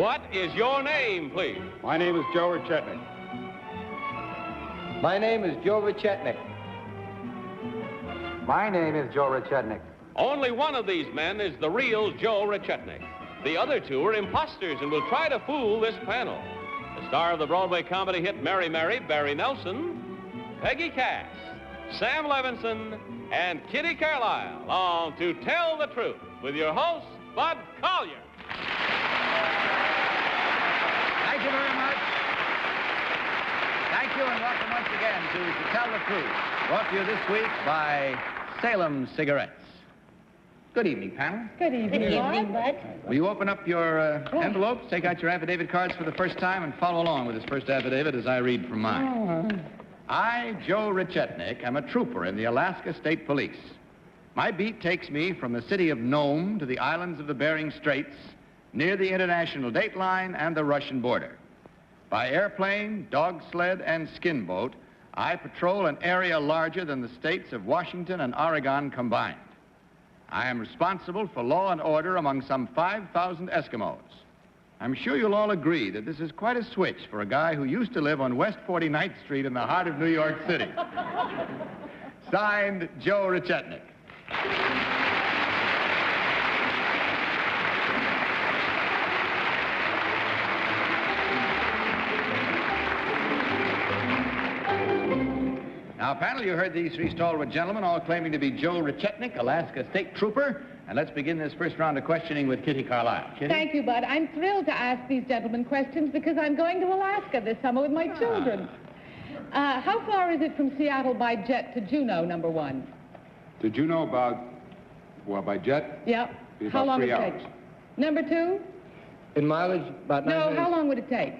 What is your name, please? My name is Joe Rechetnik. My name is Joe Rechetnik. My name is Joe Rechetnik. Only one of these men is the real Joe Rechetnik. The other two are imposters and will try to fool this panel. The star of the Broadway comedy hit Mary Mary, Barry Nelson, Peggy Cass, Sam Levenson, and Kitty Carlisle on To Tell the Truth with your host, Bud Collier. Thank you very much. Thank you and welcome once again to Tell the Truth, brought to you this week by Salem Cigarettes. Good evening, panel. Good evening, Good evening, Bud. Will you open up your envelopes, take out your affidavit cards for the first time, and follow along with this first affidavit as I read from mine. I, Joe Rechetnik, am a trooper in the Alaska State Police. My beat takes me from the city of Nome to the islands of the Bering Straits, near the international date line and the Russian border. By airplane, dog sled, and skin boat, I patrol an area larger than the states of Washington and Oregon combined. I am responsible for law and order among some 5,000 Eskimos. I'm sure you'll all agree that this is quite a switch for a guy who used to live on West 49th Street in the heart of New York City. Signed, Joe Rechetnik. Now, panel, you heard these three stalwart gentlemen all claiming to be Joe Rechetnik, Alaska State Trooper. And let's begin this first round of questioning with Kitty Carlisle. Kitty? Thank you, Bud. I'm thrilled to ask these gentlemen questions because I'm going to Alaska this summer with my children. How far is it from Seattle by jet to Juneau, number one? To Juneau by jet? Yep. Be How about long 3 would it hours. take? Number two? In mileage, about 9 minutes. No, how long would it take?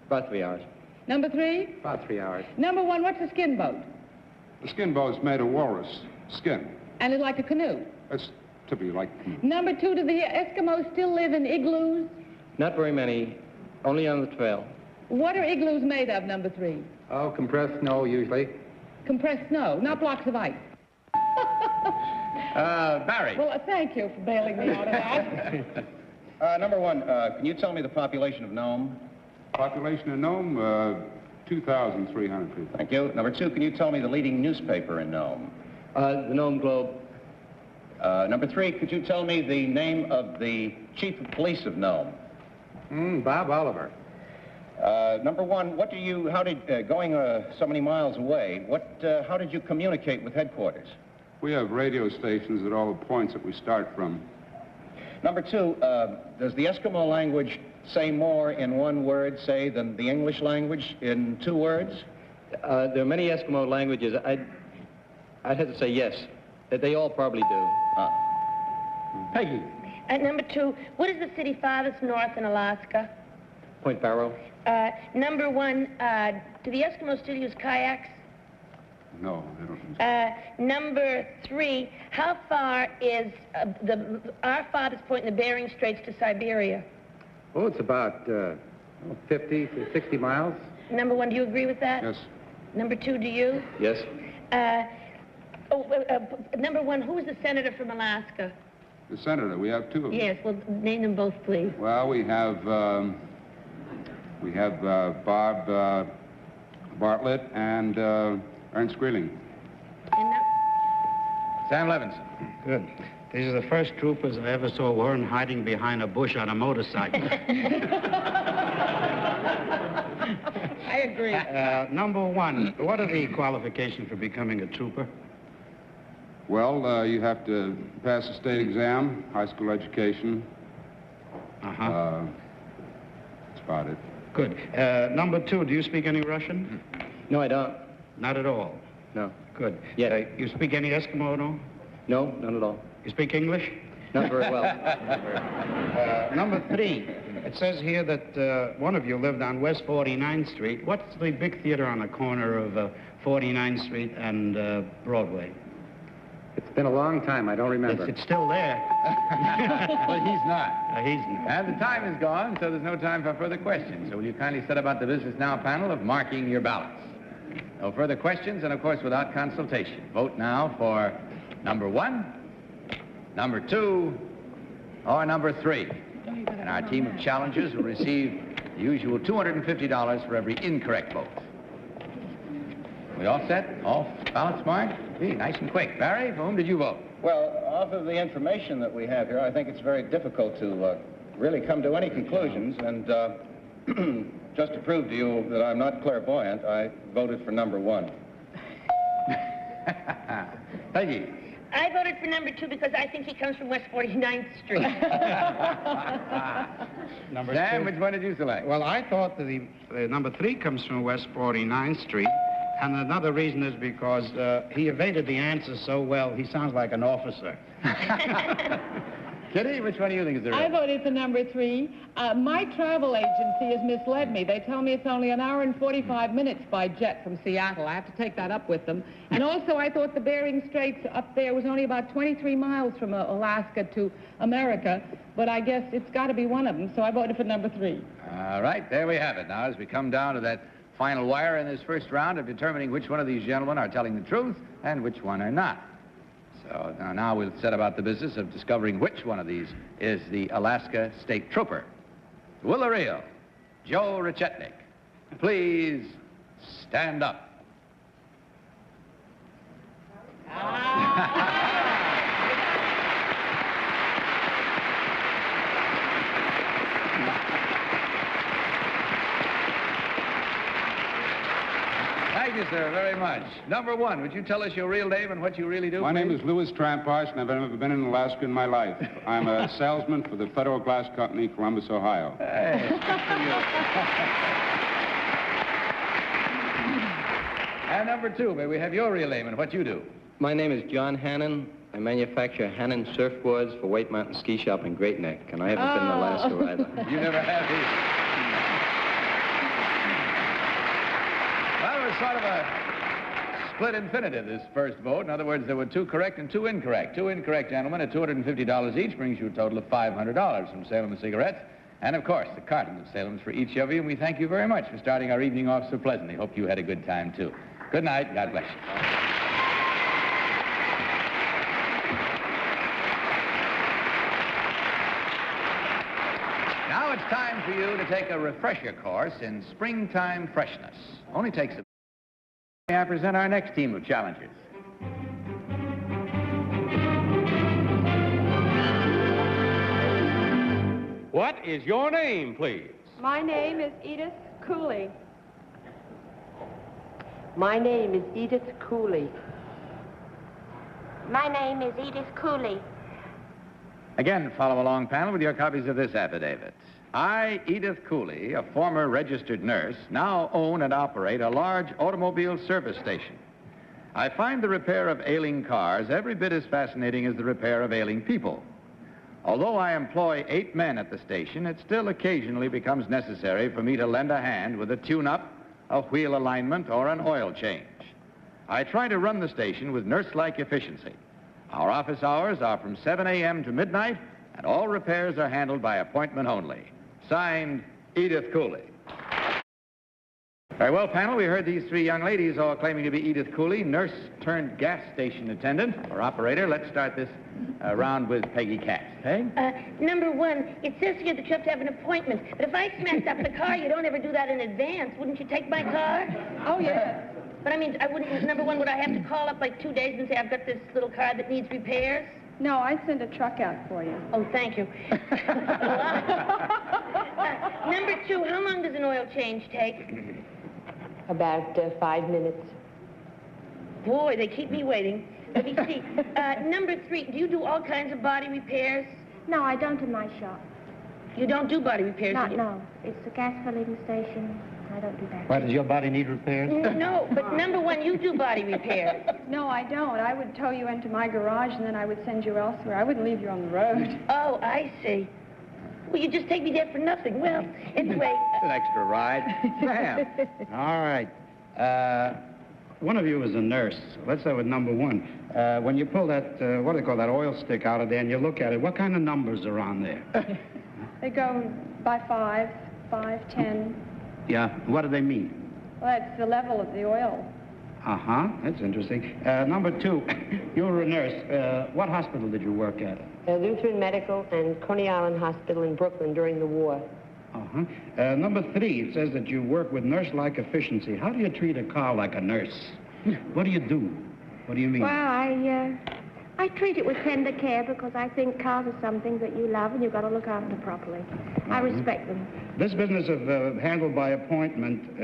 About 3 hours. Number three? About 3 hours. Number one, what's a skin boat? The skin boat's made of walrus skin. And it's like a canoe. That's typically like... Number two, do the Eskimos still live in igloos? Not very many, only on the trail. What are igloos made of, number three? Oh, compressed snow, usually. Compressed snow, not blocks of ice. Barry. Well, thank you for bailing me out of that. Number one, can you tell me the population of Nome? Population of Nome, 2,300 people. Thank you. Number two, can you tell me the leading newspaper in Nome? The Nome Globe. Number three, could you tell me the name of the chief of police of Nome? Bob Oliver. Number one, going so many miles away, how did you communicate with headquarters? We have radio stations at all the points that we start from. Number two, does the Eskimo language say more in one word, say, than the English language in 2 words? There are many Eskimo languages. I'd have to say yes, that they all probably do. Peggy. Number two, what is the city farthest north in Alaska? Point Barrow. Number one, do the Eskimos still use kayaks? No, they don't. Number three, how far is our farthest point in the Bering Straits to Siberia? Oh, it's about 50 to 60 miles. Number one, do you agree with that? Yes. Number two, do you? Yes. Number one, who is the senator from Alaska? The senator, we have 2 of them. Yes, well, name them both, please. Well, we have Bob Bartlett and Ernst Greeling. And Sam Levinson. Good. These are the first troopers I ever saw wearing hiding behind a bush on a motorcycle. I agree. Number one, what are the qualifications for becoming a trooper? Well, you have to pass a state exam, high school education. Uh-huh. That's about it. Good. Number two, do you speak any Russian? No, I don't. Not at all. No. Good. Yeah. You speak any Eskimo, no? No, none at all. You speak English? Not very well. Number three, it says here that one of you lived on West 49th Street. What's the big theater on the corner of 49th Street and Broadway? It's been a long time. I don't remember. It's still there. Well, he's not. He's not. And the time is gone, so there's no time for further questions. So will you kindly set about the business now, panel, of marking your ballots? No further questions, and of course, without consultation. Vote now for number one, number two, or number three. And And our team of challengers will receive the usual $250 for every incorrect vote. We all set? All ballots marked? Gee, nice and quick. Barry, for whom did you vote? Well, off of the information that we have here, I think it's very difficult to really come to any conclusions. And just to prove to you that I'm not clairvoyant, I voted for number 1. Peggy. I voted for number 2 because I think he comes from West 49th Street. Number Sam, 2. which one did you select? Well, I thought that the number 3 comes from West 49th Street. And another reason is because he evaded the answer so well, he sounds like an officer. Kitty, which one do you think is the real? I voted for number 3. My travel agency has misled me. They tell me it's only an hour and 45 minutes by jet from Seattle. I have to take that up with them. And also, I thought the Bering Straits up there was only about 23 miles from Alaska to America. But I guess it's got to be one of them, so I voted for number 3. All right, there we have it. Now, as we come down to that final wire in this first round of determining which one of these gentlemen are telling the truth and which one are not. So now we'll set about the business of discovering which one of these is the Alaska State Trooper. Will the real Joe Rechetnik please stand up? Thank you, sir, very much. Number 1, would you tell us your real name and what you really do? My name is Louis Tramposh, and I've never been in Alaska in my life. I'm a salesman for the Federal Glass Company, Columbus, Ohio. Hey, good for you. And number 2, may we have your real name and what you do? My name is John Hannon. I manufacture Hannon surfboards for White Mountain Ski Shop in Great Neck, and I haven't been in Alaska either. You never have either. Well, it was sort of a split infinitive, this first vote. In other words, there were 2 correct and 2 incorrect. 2 incorrect gentlemen at $250 each brings you a total of $500 from Salem Cigarettes. And, of course, the carton of Salem's for each of you. And we thank you very much for starting our evening off so pleasantly. Hope you had a good time, too. Good night. God bless you. Now it's time for you to take a refresher course in springtime freshness. Only takes a... I present our next team of challengers. What is your name, please? My name is Edith Cooley. My name is Edith Cooley. My name is Edith Cooley. Again, follow along, panel, with your copies of this affidavit. I, Edith Cooley, a former registered nurse, now own and operate a large automobile service station. I find the repair of ailing cars every bit as fascinating as the repair of ailing people. Although I employ 8 men at the station, it still occasionally becomes necessary for me to lend a hand with a tune-up, a wheel alignment, or an oil change. I try to run the station with nurse-like efficiency. Our office hours are from 7 a.m. to midnight, and all repairs are handled by appointment only. Signed, Edith Cooley. Very well, panel, we heard these 3 young ladies all claiming to be Edith Cooley, nurse turned gas station attendant or operator. Let's start this round with Peggy Cass. Peg? Number 1, it says here that you have to have an appointment. But if I smacked up the car, you don't ever do that in advance. Wouldn't you take my car? Oh, yes. But I mean, I wouldn't, number 1, would I have to call up like 2 days and say I've got this little car that needs repairs? No, I'd send a truck out for you. Oh, thank you. Number 2, how long does an oil change take? About 5 minutes. Boy, they keep me waiting. Let me see. Number 3, do you do all kinds of body repairs? No, I don't in my shop. You don't do body repairs, do you? No. It's a gas filling station. I don't do that. Why, does your body need repairs? No, but number 1, you do body repairs. No, I don't. I would tow you into my garage, and then I would send you elsewhere. I wouldn't leave you on the road. Oh, I see. Well, you just take me there for nothing. Well, anyway... It's an extra ride. Sam. All right. One of you is a nurse. Let's start with number 1. When you pull that, what do they call that, oil stick out of there, and you look at it, what kind of numbers are on there? They go by 5, 10. Yeah, what do they mean? Well, that's the level of the oil. Uh-huh, that's interesting. Number 2, you were a nurse. What hospital did you work at? Lutheran Medical and Coney Island Hospital in Brooklyn during the war. Uh-huh. Number 3, it says that you work with nurse-like efficiency. How do you treat a car like a nurse? What do you do? What do you mean? Well, I treat it with tender care because I think cars are something that you love and you've got to look after properly. I respect them. This business of handled by appointment,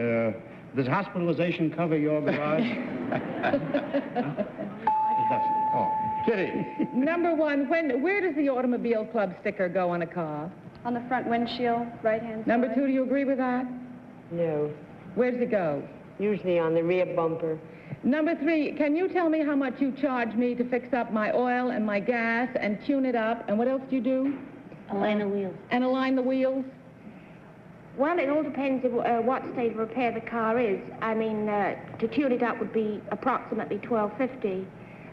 does hospitalization cover your garage? It doesn't. Oh. Kitty. Number 1, where does the automobile club sticker go on a car? On the front windshield, right-hand side. Number 2, do you agree with that? No. Where does it go? Usually on the rear bumper. Number 3, can you tell me how much you charge me to fix up my oil and my gas and tune it up? And what else do you do? Align the wheels. And align the wheels? Well, it all depends on what state of repair the car is. I mean, to tune it up would be approximately $12.50.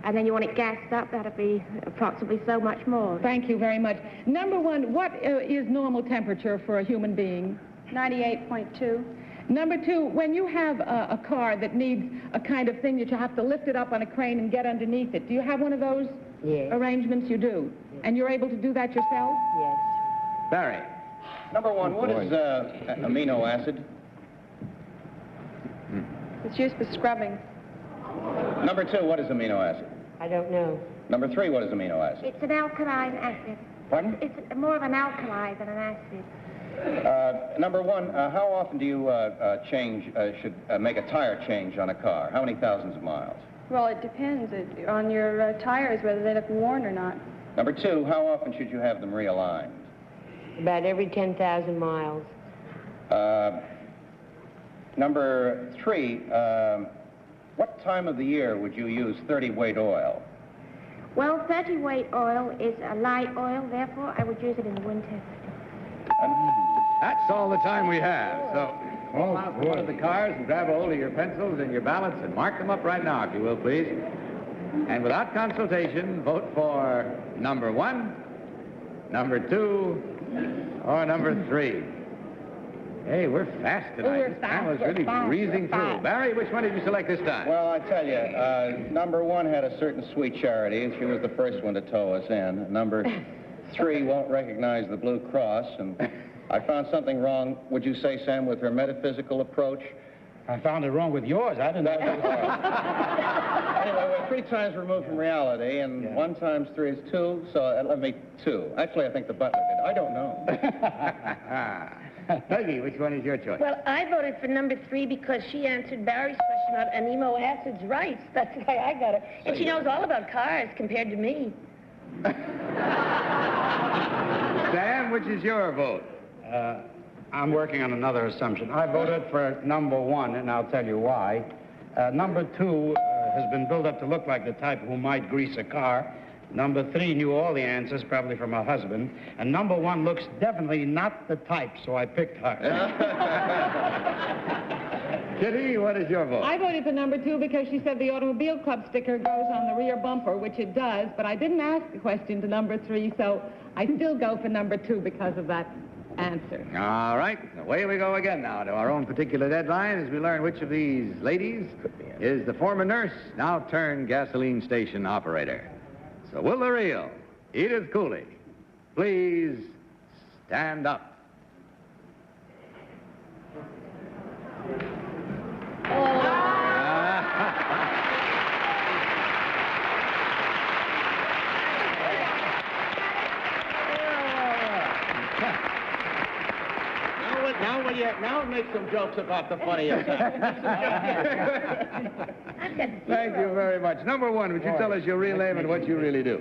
And then you want it gassed up, that'd be approximately so much more. Thank you very much. Number 1, what is normal temperature for a human being? 98.2. Number 2, when you have a car that needs a kind of thing that you have to lift it up on a crane and get underneath it, do you have one of those arrangements? You do. Yes. And you're able to do that yourself? Yes. Barry. Number 1, what is amino acid? It's used for scrubbing. Number 2, what is amino acid? I don't know. Number 3, what is amino acid? It's an alkaline acid. Pardon? It's more of an alkali than an acid. Number 1, how often do you make a tire change on a car? How many thousands of miles? Well, it depends on your tires, whether they look worn or not. Number 2, how often should you have them realigned? About every 10,000 miles. Number 3, what time of the year would you use 30-weight oil? Well, 30-weight oil is a light oil, therefore I would use it in the winter. That's all the time we have. So, roll out one of the cars and grab a hold of your pencils and your ballots and mark them up right now, if you will, please. And without consultation, vote for number 1, number 2, or number 3. Hey, we're fast tonight. This panel is really breezing through. Barry, which one did you select this time? Well, I tell you, number 1 had a certain sweet charity, and she was the first one to tow us in. Number 3 won't recognize the Blue Cross, and I found something wrong, would you say, Sam, with her metaphysical approach? I found it wrong with yours. I didn't know. Anyway, we're 3 times removed from reality, and 1 times 3 is 2, so let me 2. Actually, I think the butler did. I don't know. Peggy, which one is your choice? Well, I voted for number 3 because she answered Barry's question about amino acids right. That's why I got it. And she knows all about cars compared to me. Sam, which is your vote? I'm working on another assumption. I voted for number 1, and I'll tell you why. Number 2 has been built up to look like the type who might grease a car. Number 3 knew all the answers, probably from her husband. And number 1 looks definitely not the type, so I picked her. Kitty, what is your vote? I voted for number 2 because she said the automobile club sticker goes on the rear bumper, which it does, but I didn't ask the question to number 3, so I still go for number 2 because of that answer. All right, away we go again now to our own particular deadline as we learn which of these ladies is the former nurse, now turned gasoline station operator. So will the real Edith Cooley please stand up? Now make some jokes about the funniest time. Thank you very much. Number 1, would you tell us your real name and what you really do?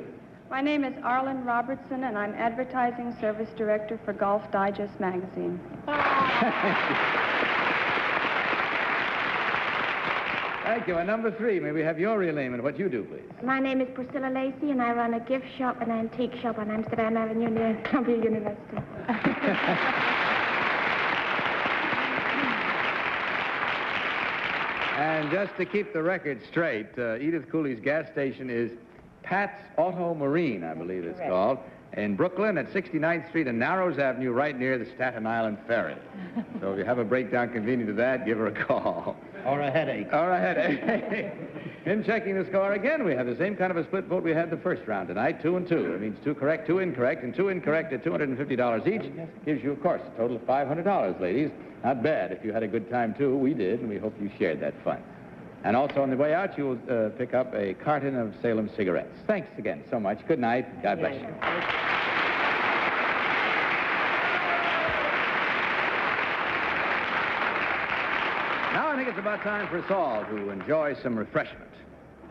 My name is Arlen Robertson, and I'm Advertising Service Director for Golf Digest magazine. Thank you. And number 3, may we have your real name and what you do, please? My name is Priscilla Lacey, and I run a gift shop and antique shop on Amsterdam Avenue near Columbia University. And just to keep the record straight, Edith Cooley's gas station is Pat's Auto Marine, I believe it's called, in Brooklyn at 69th Street and Narrows Avenue, right near the Staten Island Ferry. So if you have a breakdown convenient to that, give her a call. Or a headache. Or a headache. In checking the score again, we have the same kind of a split vote we had the first round tonight, 2 and 2. It means 2 correct, 2 incorrect, and 2 incorrect at $250 each. Gives you, of course, a total of $500, ladies. Not bad. If you had a good time, too, we did, and we hope you shared that fun. And also on the way out, you'll pick up a carton of Salem cigarettes. Thanks again so much. Good night. God bless you. Now I think it's about time for us all to enjoy some refreshment.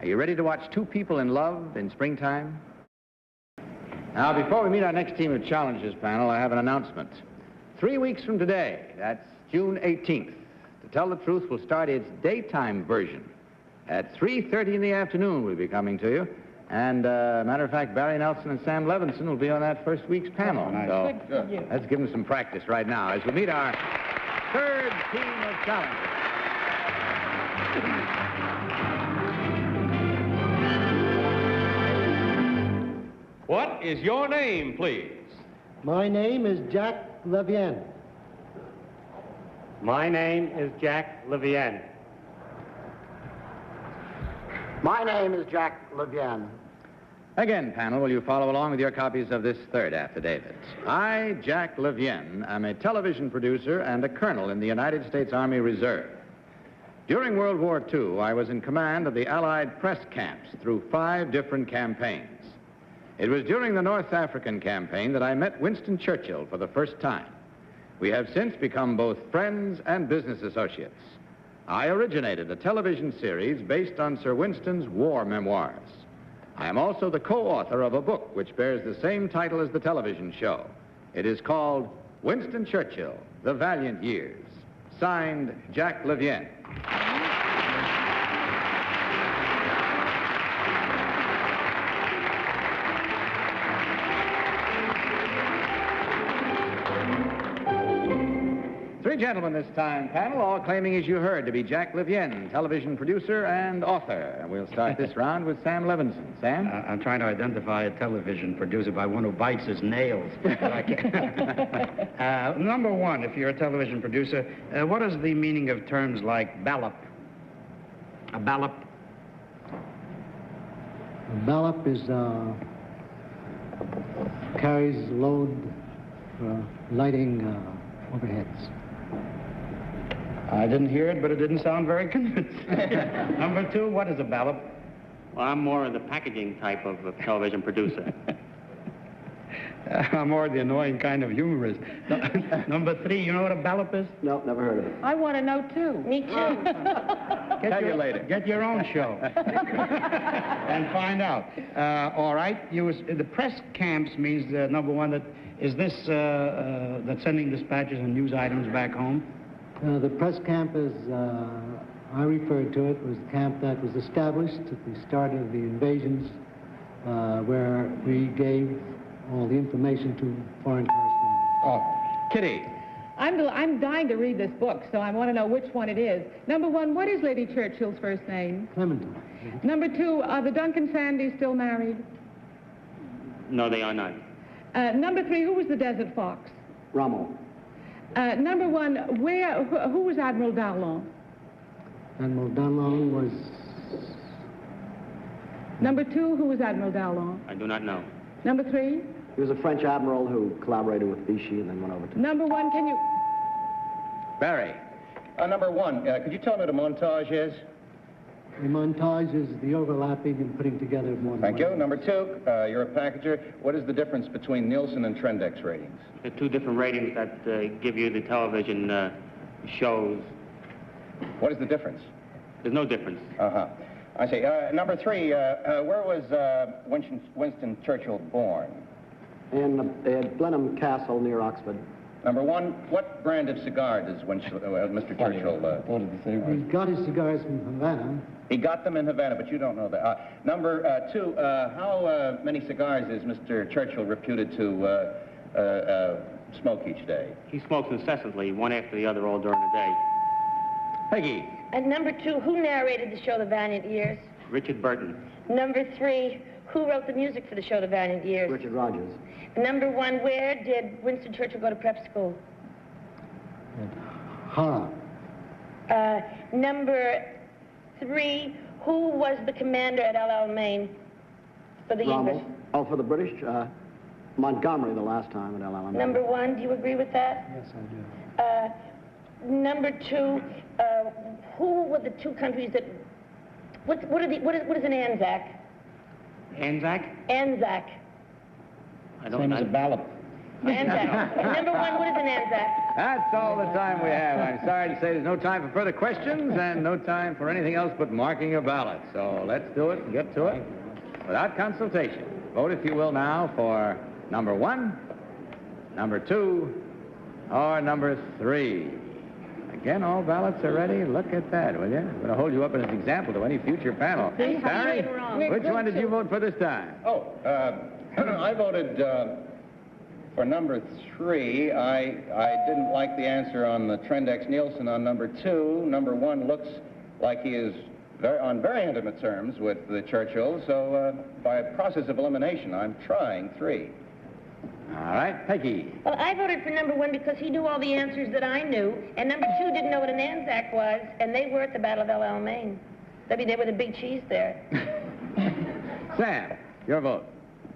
Are you ready to watch two people in love in springtime? Now, before we meet our next team of challengers panel, I have an announcement. 3 weeks from today, that's June 18th, To Tell the Truth will start its daytime version. At 3:30 in the afternoon, we'll be coming to you. And, matter of fact, Barry Nelson and Sam Levenson will be on that first week's panel. Oh, nice. So Good for you. let's give them some practice right now as we meet our third team of challengers. What is your name, please? My name is Jack Levien. My name is Jack Levien. My name is Jack Levien. Again, panel, will you follow along with your copies of this third affidavit? I, Jack Levien, am a television producer and a colonel in the United States Army Reserve. During World War II, I was in command of the Allied press camps through 5 different campaigns. It was during the North African campaign that I met Winston Churchill for the first time. We have since become both friends and business associates. I originated a television series based on Sir Winston's war memoirs. I am also the co-author of a book which bears the same title as the television show. It is called Winston Churchill, The Valiant Years. Signed, Jack Levien. Three gentlemen this time, panel, all claiming, as you heard, to be Jack Levien, television producer and author. And we'll start this round with Sam Levenson. Sam? I'm trying to identify a television producer by one who bites his nails. Number one, if you're a television producer, what is the meaning of terms like ballop? A ballop? A ballop is, carries load for lighting overheads. I didn't hear it, but it didn't sound very convincing. Number two, what is a ballop? Well, I'm more of the packaging type of television producer. I'm more the annoying kind of humorist. Number three, you know what a ballop is? No, never heard of it. I want to know, too. Me too. Tell you later. Get your own show and find out. All right, the press camps means, number one, that is this that's sending dispatches and news items back home? The press camp, as I referred to it, was the camp that was established at the start of the invasions, where we gave all the information to foreign correspondents. Oh, Kitty. I'm dying to read this book, so I want to know which one it is. Number one, what is Lady Churchill's first name? Clementine. Number two, are the Duncan Sandys still married? No, they are not. Number three, who was the Desert Fox? Rommel. Number one, who was Admiral Dowlong? Admiral Dowlong was... Number two, who was Admiral Dowlong? I do not know. Number three? He was a French admiral who collaborated with Vichy and then went over to... Number one, can you... Barry. Number one, could you tell me what a montage is? The montage is the overlapping and putting together more than Thank one. you. Number two, you're a packager. What is the difference between Nielsen and Trendex ratings? The two different ratings that give you the television shows. What is the difference? There's no difference. Uh-huh. I see. Number three, where was Winston Churchill born? In Blenheim Castle near Oxford. Number one, what brand of cigar does Mr. Churchill... He got his cigars from Havana. He got them in Havana, but you don't know that. Number two, how many cigars is Mr. Churchill reputed to smoke each day? He smokes incessantly, one after the other, all during the day. Peggy. And number two, who narrated the show The Valiant Years? Richard Burton. Number three, who wrote the music for the show The Valiant Years? Richard Rogers. Number one, where did Winston Churchill go to prep school? Harrow. Number three, who was the commander at El Alamein for the English? Oh, for the British? Montgomery the last time at El Alamein. Number 1, do you agree with that? Yes, I do. Number 2, who were the 2 countries that... What is an Anzac? Anzac? Anzac. Same as a ballot. Anzac. And number 1, what is an Anzac? That's all the time we have. I'm sorry to say there's no time for further questions and no time for anything else but marking a ballot. So let's do it and get to it without consultation. Vote, if you will, now for number 1, number 2, or number 3. Again, all ballots are ready. Look at that, will you? I'm going to hold you up as an example to any future panel. Barry, which one did you vote for this time? Oh, I voted for number 3. I didn't like the answer on the Trendex-Nielsen on number 2. Number 1 looks like he is on very intimate terms with the Churchills, so by a process of elimination, I'm trying 3. All right, Peggy. Well, I voted for number 1 because he knew all the answers that I knew, and number 2 didn't know what an Anzac was, and they were at the Battle of El Alamein. I mean, they were the big cheese there. Sam, your vote.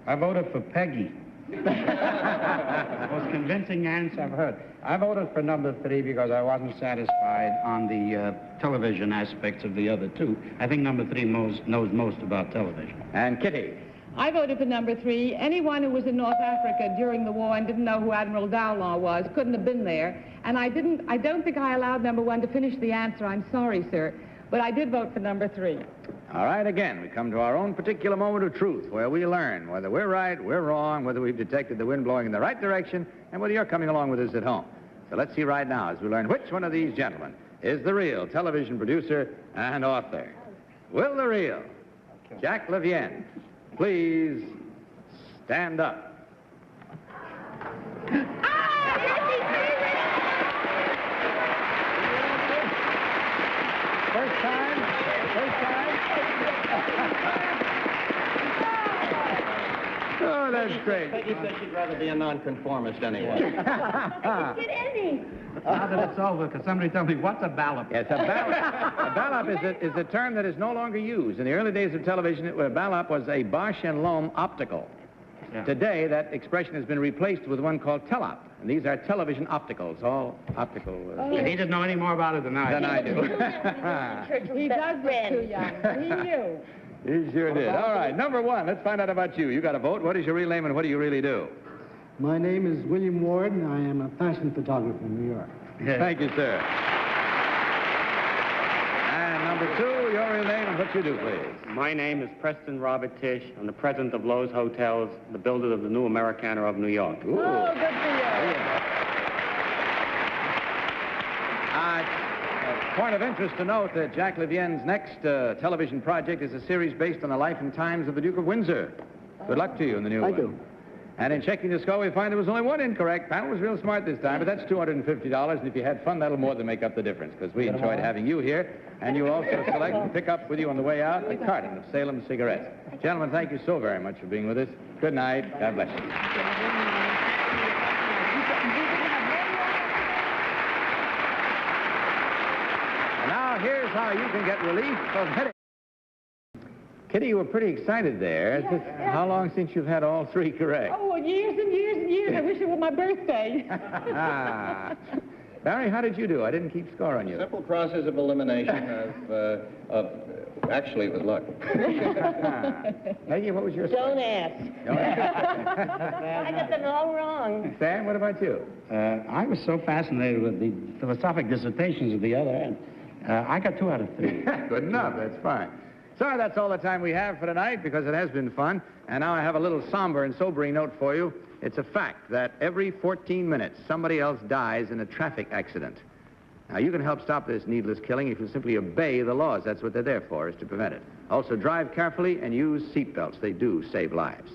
I voted for Peggy. Most convincing answer I've heard. I voted for number 3 because I wasn't satisfied on the television aspects of the other 2. I think number 3 knows most about television. And Kitty. I voted for number 3. Anyone who was in North Africa during the war and didn't know who Admiral Dowlaw was couldn't have been there. And I don't think I allowed number 1 to finish the answer. I'm sorry, sir. But I did vote for number 3. All right, again, we come to our own particular moment of truth, where we learn whether we're right, we're wrong, whether we've detected the wind blowing in the right direction, and whether you're coming along with us at home. So let's see right now as we learn which one of these gentlemen is the real television producer and author. Will the real Jack Levien please stand up? First time. Oh, that's great. Peggy said she'd rather be a nonconformist anyway. Get any. Now that it's over, could somebody tell me what's a ballop? Yes, a ballop is a term that is no longer used. In the early days of television, a ballop was a Bosch and Lohm optical. Yeah. Today, that expression has been replaced with one called telop. And these are television opticals, all optical. And he didn't know any more about it than I do. He does look too young. He knew. He sure did. All right, number 1, let's find out about you. You got a vote. What is your real name and what do you really do? My name is William Ward, and I am a fashion photographer in New York. Thank you, sir. And number 2, your real name and what you do, please. My name is Preston Robert Tish. I'm the president of Lowe's Hotels, the builder of the New Americana of New York. Ooh. Oh, good for you. Point of interest to note that Jack Levien's next television project is a series based on the life and times of the Duke of Windsor. Good luck to you in the new one. Thank you. And in checking the score, we find there was only 1 incorrect. Panel was real smart this time, but that's $250, and if you had fun, that'll more than make up the difference, because we enjoyed having you here, and you'll also select and pick up with you on the way out a carton of Salem cigarettes. Gentlemen, thank you so very much for being with us. Good night. God bless you. And now, here's how you can get relief of headache. Kitty, you were pretty excited there. Yeah. How long since you've had all 3 correct? Oh, years and years and years. I wish it were my birthday. Barry, how did you do? I didn't keep score on you. Simple process of elimination actually, it was luck. Peggy, what was your score? Don't ask. I got them all wrong. Sam, what about you? I was so fascinated with the philosophic dissertations of the other end. I got 2 out of 3. Good enough. That's fine. So that's all the time we have for tonight because it has been fun. And now I have a little somber and sobering note for you. It's a fact that every 14 minutes somebody else dies in a traffic accident. Now, you can help stop this needless killing if you simply obey the laws. That's what they're there for, is to prevent it. Also, drive carefully and use seatbelts. They do save lives.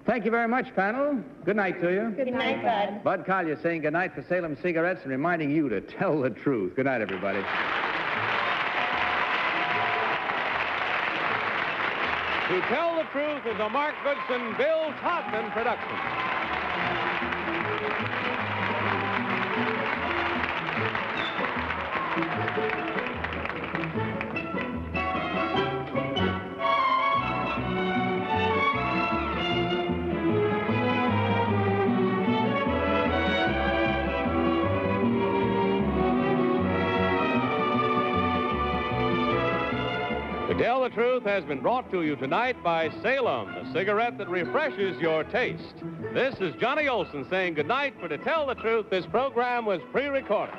Thank you very much, panel. Good night to you. Good night, Bud. Bud Collier saying good night for Salem Cigarettes and reminding you to tell the truth. Good night, everybody. To Tell the Truth is a Mark Goodson, Bill Todman production. Tell the Truth has been brought to you tonight by Salem, the cigarette that refreshes your taste. This is Johnny Olson saying goodnight, for To Tell the Truth, this program was pre-recorded.